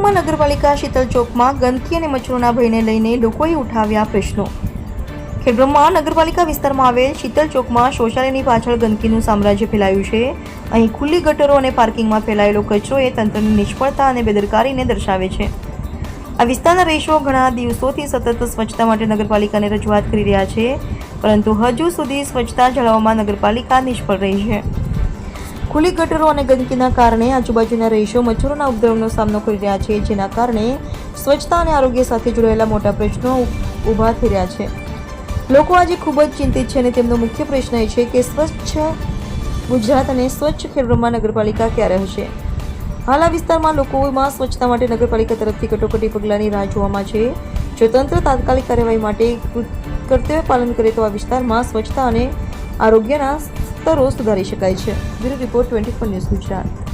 ખેડબ્રહ્મા નગરપાલિકા શીતલ ચોકમાં ગંદકી અને મચ્છરોના ભયને લઈને લોકોએ ઉઠાવ્યા પ્રશ્નો। ખેડબ્રહ્મા નગરપાલિકા વિસ્તારમાં આવેલ શીતલ ચોકમાં શૌચાલયની પાછળ ગંદકીનું સામ્રાજ્ય ફેલાયું છે। અહીં ખુલ્લી ગટરો અને પાર્કિંગમાં ફેલાયેલો કચરો એ તંત્રની નિષ્ફળતા અને બેદરકારીને દર્શાવે છે। આ વિસ્તારના રહીશો ઘણા દિવસોથી સતત સ્વચ્છતા માટે નગરપાલિકાને રજૂઆત કરી રહ્યા છે, પરંતુ હજુ સુધી સ્વચ્છતા જાળવવામાં નગરપાલિકા નિષ્ફળ રહી છે। ખુલ્લી ગટરો અને ગંદકીના કારણે આજુબાજુના રહીશો મચ્છરોના ઉપદ્રવનો સામનો કરી રહ્યા છે, જેના કારણે સ્વચ્છતા અને આરોગ્ય સાથે જોડાયેલા મોટા પ્રશ્નો ઊભા થઈ રહ્યા છે। લોકો આજે ખૂબ જ ચિંતિત છે અને તેમનો મુખ્ય પ્રશ્ન એ છે કે સ્વચ્છ ગુજરાત અને સ્વચ્છ ખેડબ્રહ્મા નગરપાલિકા ક્યારે હશે। હાલ આ વિસ્તારમાં લોકોમાં સ્વચ્છતા માટે નગરપાલિકા તરફથી કટોકટી પગલાંની રાહ જોવામાં છે। જો તંત્ર તાત્કાલિક કાર્યવાહી માટે કર્તવ્ય પાલન કરે તો આ વિસ્તારમાં સ્વચ્છતા અને આરોગ્યના સ્તરો સુધારી શકાય છે। Bureau report 24 news Gujarat.